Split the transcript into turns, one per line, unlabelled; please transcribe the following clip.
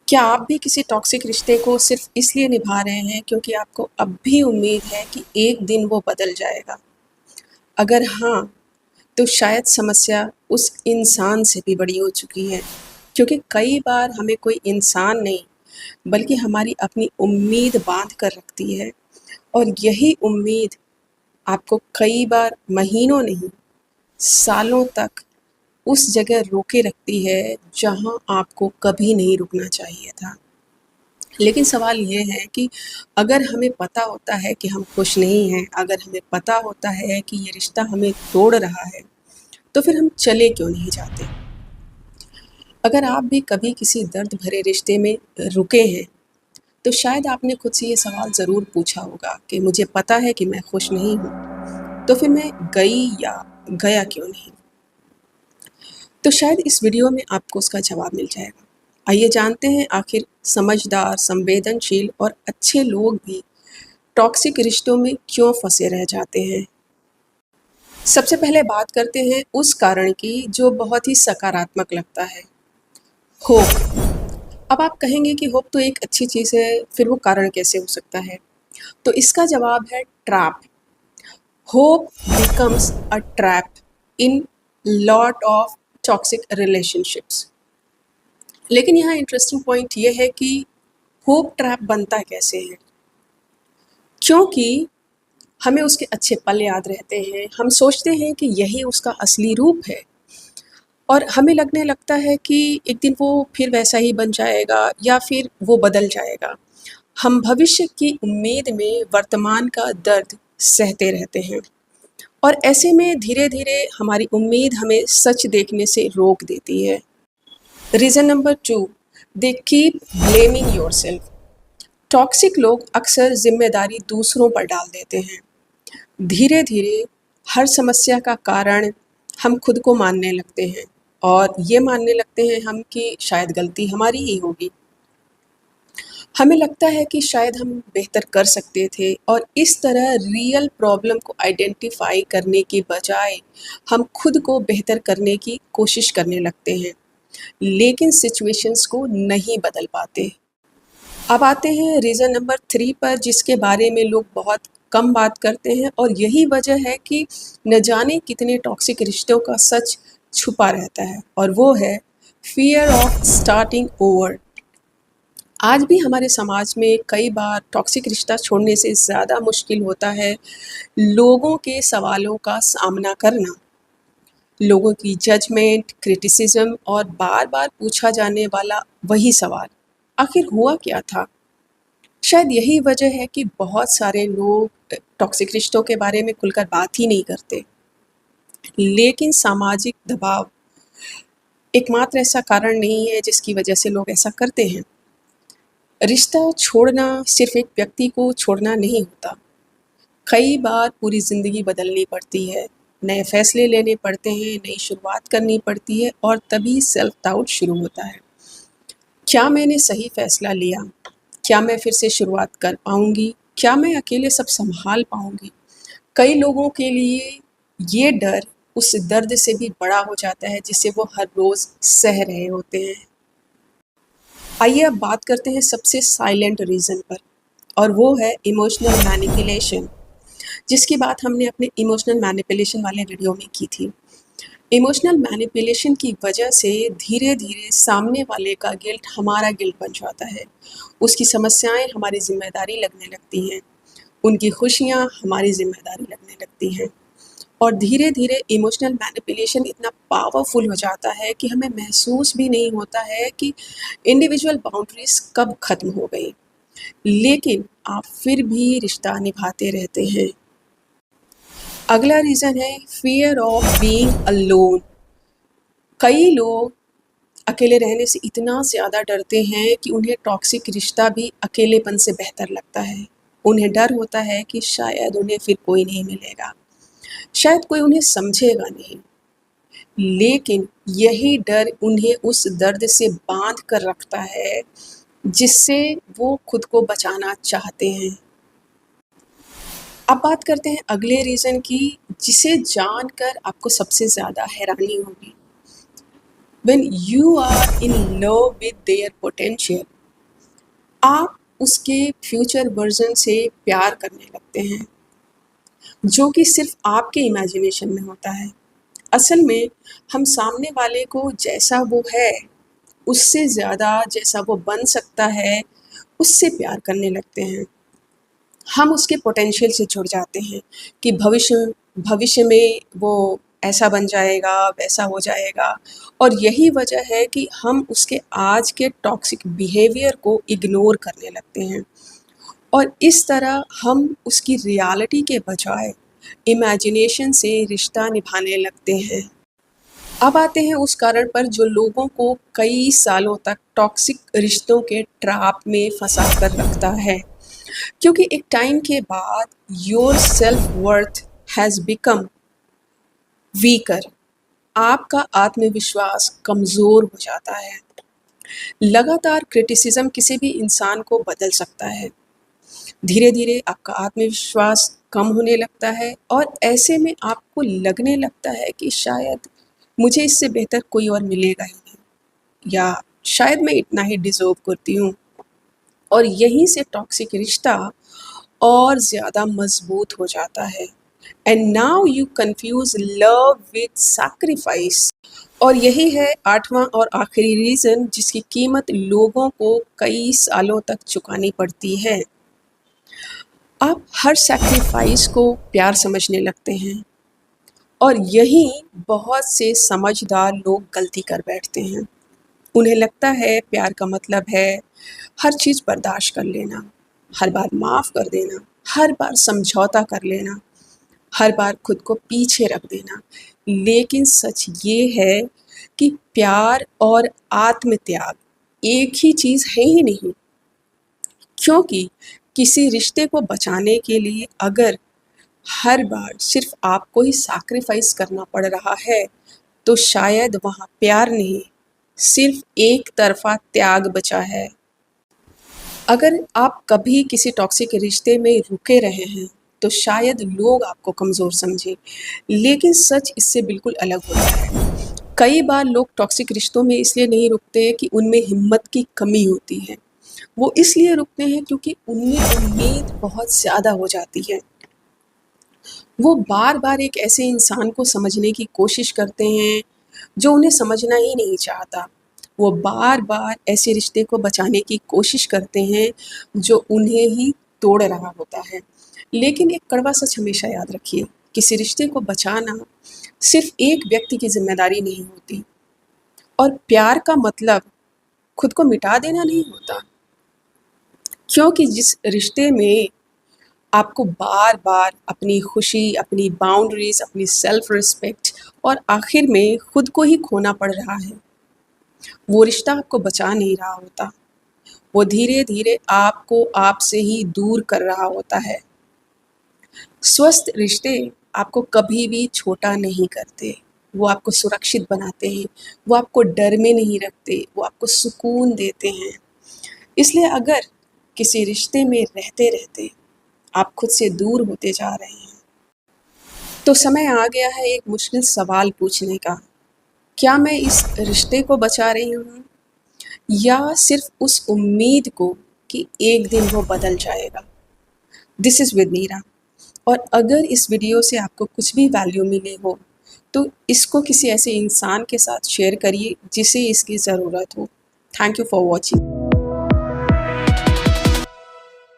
क्या आप भी किसी टॉक्सिक रिश्ते को सिर्फ इसलिए निभा रहे हैं क्योंकि आपको अब भी उम्मीद है कि एक दिन वो बदल जाएगा? अगर हाँ, तो शायद समस्या उस इंसान से भी बड़ी हो चुकी है, क्योंकि कई बार हमें कोई इंसान नहीं, बल्कि हमारी अपनी उम्मीद बाँध कर रखती है और यही उम्मीद आपको कई बार महीनों नहीं, सालों तक उस जगह रोके रखती है, जहाँ आपको कभी नहीं रुकना चाहिए था। लेकिन सवाल ये है कि अगर हमें पता होता है कि हम खुश नहीं हैं, अगर हमें पता होता है कि ये रिश्ता हमें तोड़ रहा है, तो फिर हम चले क्यों नहीं जाते? अगर आप भी कभी किसी दर्द भरे रिश्ते में रुके हैं, तो शायद आपने खुद से ये सवाल ज़रूर पूछा होगा कि मुझे पता है कि मैं खुश नहीं हूँ, तो फिर मैं गई या गया क्यों नहीं? तो शायद इस वीडियो में आपको उसका जवाब मिल जाएगा। आइए जानते हैं आखिर समझदार, संवेदनशील और अच्छे लोग भी टॉक्सिक रिश्तों में क्यों फंसे रह जाते हैं। सबसे पहले बात करते हैं उस कारण की जो बहुत ही सकारात्मक लगता है, होप। अब आप कहेंगे कि होप तो एक अच्छी चीज़ है, फिर वो कारण कैसे हो सकता है? तो इसका जवाब है trap. Hope becomes a trap in lot of toxic relationships. लेकिन यहाँ इंटरेस्टिंग पॉइंट ये है कि होप ट्रैप बनता कैसे है? क्योंकि हमें उसके अच्छे पल याद रहते हैं, हम सोचते हैं कि यही उसका असली रूप है और हमें लगने लगता है कि एक दिन वो फिर वैसा ही बन जाएगा या फिर वो बदल जाएगा। हम भविष्य की उम्मीद में वर्तमान का दर्द सहते रहते हैं और ऐसे में धीरे-धीरे हमारी उम्मीद हमें सच देखने से रोक देती है। Reason number 2, they keep blaming yourself. Toxic लोग अक्सर ज़िम्मेदारी दूसरों पर डाल देते हैं। धीरे-धीरे हर समस्या का कारण हम खुद को मानने लगते हैं और ये मानने लगते हैं हम कि शायद गलती हमारी ही होगी। हमें लगता है कि शायद हम बेहतर कर सकते थे और इस तरह रियल प्रॉब्लम को आइडेंटिफ़ाई करने की बजाय हम खुद को बेहतर करने की कोशिश करने लगते हैं, लेकिन सिचुएशंस को नहीं बदल पाते। अब आते हैं रीज़न नंबर 3 पर, जिसके बारे में लोग बहुत कम बात करते हैं और यही वजह है कि न जाने कितने टॉक्सिक रिश्तों का सच छुपा रहता है, और वो है फ़ियर ऑफ स्टार्टिंग ओवर। आज भी हमारे समाज में कई बार टॉक्सिक रिश्ता छोड़ने से ज़्यादा मुश्किल होता है लोगों के सवालों का सामना करना, लोगों की जजमेंट, क्रिटिसिज्म और बार-बार पूछा जाने वाला वही सवाल, आखिर हुआ क्या था? शायद यही वजह है कि बहुत सारे लोग टॉक्सिक रिश्तों के बारे में खुलकर बात ही नहीं करते। लेकिन सामाजिक दबाव एकमात्र ऐसा कारण नहीं है जिसकी वजह से लोग ऐसा करते हैं। रिश्ता छोड़ना सिर्फ एक व्यक्ति को छोड़ना नहीं होता। कई बार पूरी ज़िंदगी बदलनी पड़ती है, नए फैसले लेने पड़ते हैं, नई शुरुआत करनी पड़ती है और तभी सेल्फ डाउट शुरू होता है। क्या मैंने सही फैसला लिया? क्या मैं फिर से शुरुआत कर पाऊँगी? क्या मैं अकेले सब सँभाल पाऊँगी? कई लोगों के लिए ये डर उस दर्द से भी बड़ा हो जाता है जिसे वो हर रोज़ सह रहे होते हैं। आइए अब बात करते हैं सबसे साइलेंट रीज़न पर, और वो है इमोशनल मैनिपुलेशन, जिसकी बात हमने अपने इमोशनल मैनिपुलेशन वाले वीडियो में की थी। इमोशनल मैनिपुलेशन की वजह से धीरे-धीरे सामने वाले का गिल्ट हमारा गिल्ट बन जाता है। उसकी समस्याएँ हमारी ज़िम्मेदारी लगने लगती हैं, उनकी खुशियाँ हमारी ज़िम्मेदारी लगने लगती हैं और धीरे-धीरे इमोशनल मैनिपुलेशन इतना पावरफुल हो जाता है कि हमें महसूस भी नहीं होता है कि इंडिविजुअल बाउंड्रीज़ कब ख़त्म हो गई। लेकिन आप फिर भी रिश्ता निभाते रहते हैं। अगला रीज़न है फ़ियर ऑफ बीइंग अलोन। कई लोग अकेले रहने से इतना ज़्यादा डरते हैं कि उन्हें टॉक्सिक रिश्ता भी अकेलेपन से बेहतर लगता है। उन्हें डर होता है कि शायद उन्हें फिर कोई नहीं मिलेगा, शायद कोई उन्हें समझेगा नहीं। लेकिन यही डर उन्हें उस दर्द से बाँध कर रखता है, जिससे वो खुद को बचाना चाहते हैं। अब बात करते हैं अगले रीज़न की, जिसे जानकर आपको सबसे ज़्यादा हैरानी होगी। When you are in love with their potential, आप उसके फ्यूचर वर्जन से प्यार करने लगते हैं, जो कि सिर्फ आपके इमेजिनेशन में होता है। असल में हम सामने वाले को जैसा वो है, उससे ज़्यादा जैसा वो बन सकता है, उससे प्यार करने लगते हैं। हम उसके पोटेंशियल से जुड़ जाते हैं कि भविष्य में वो ऐसा बन जाएगा, वैसा हो जाएगा, और यही वजह है कि हम उसके आज के टॉक्सिक बिहेवियर को इग्नोर करने लगते हैं और इस तरह हम उसकी रियलिटी के बजाय इमेजिनेशन से रिश्ता निभाने लगते हैं। अब आते हैं उस कारण पर जो लोगों को कई सालों तक टॉक्सिक रिश्तों के ट्रैप में फंसा कर रखता है, क्योंकि एक टाइम के बाद your self worth has become weaker. आपका आत्मविश्वास कमज़ोर हो जाता है। लगातार क्रिटिसिज्म किसी भी इंसान को बदल सकता है। धीरे धीरे आपका आत्मविश्वास कम होने लगता है और ऐसे में आपको लगने लगता है कि शायद मुझे इससे बेहतर कोई और मिलेगा ही नहीं, या शायद मैं इतना ही डिज़र्व करती हूँ। और यहीं से टॉक्सिक रिश्ता और ज़्यादा मजबूत हो जाता है। And now you confuse love with sacrifice. और यही है आठवां और आखिरी रीज़न जिसकी कीमत लोगों को कई सालों तक चुकानी पड़ती है। आप हर सैक्रिफाइस को प्यार समझने लगते हैं और यही बहुत से समझदार लोग गलती कर बैठते हैं। उन्हें लगता है प्यार का मतलब है हर चीज़ बर्दाश्त कर लेना, हर बार माफ़ कर देना, हर बार समझौता कर लेना, हर बार खुद को पीछे रख देना। लेकिन सच ये है कि प्यार और आत्मत्याग एक ही चीज़ है ही नहीं, क्योंकि किसी रिश्ते को बचाने के लिए अगर हर बार सिर्फ आपको ही सैक्रिफाइस करना पड़ रहा है, तो शायद वहाँ प्यार नहीं, सिर्फ एक तरफ़ा त्याग बचा है। अगर आप कभी किसी टॉक्सिक रिश्ते में रुके रहे हैं, तो शायद लोग आपको कमज़ोर समझें, लेकिन सच इससे बिल्कुल अलग होता है। कई बार लोग टॉक्सिक रिश्तों में इसलिए नहीं रुकते कि उनमें हिम्मत की कमी होती है। वो इसलिए रुकते हैं क्योंकि उनमें उम्मीद बहुत ज़्यादा हो जाती है। वो बार-बार एक ऐसे इंसान को समझने की कोशिश करते हैं, जो उन्हें समझना ही नहीं चाहता। वो बार-बार ऐसे रिश्ते को बचाने की कोशिश करते हैं, जो उन्हें ही तोड़ रहा होता है। लेकिन एक कड़वा सच हमेशा याद रखिए, किसी रिश्ते को बचाना सिर्फ़ एक व्यक्ति की ज़िम्मेदारी नहीं होती और प्यार का मतलब खुद को मिटा देना नहीं होता। क्योंकि जिस रिश्ते में आपको बार-बार अपनी खुशी, अपनी बाउंड्रीज़, अपनी सेल्फ रिस्पेक्ट और आखिर में खुद को ही खोना पड़ रहा है, वो रिश्ता आपको बचा नहीं रहा होता। वो धीरे-धीरे आपको आपसे ही दूर कर रहा होता है। स्वस्थ रिश्ते आपको कभी भी छोटा नहीं करते, वो आपको सुरक्षित बनाते हैं, वो आपको डर में नहीं रखते, वो आपको सुकून देते हैं। इसलिए अगर किसी रिश्ते में रहते-रहते आप खुद से दूर होते जा रहे हैं, तो समय आ गया है एक मुश्किल सवाल पूछने का। क्या मैं इस रिश्ते को बचा रही हूँ या सिर्फ़ उस उम्मीद को कि एक दिन वो बदल जाएगा? दिस इज़ विद नीरा। और अगर इस वीडियो से आपको कुछ भी वैल्यू मिली हो, तो इसको किसी ऐसे इंसान के साथ शेयर करिए जिसे इसकी ज़रूरत हो। Thank you for watching.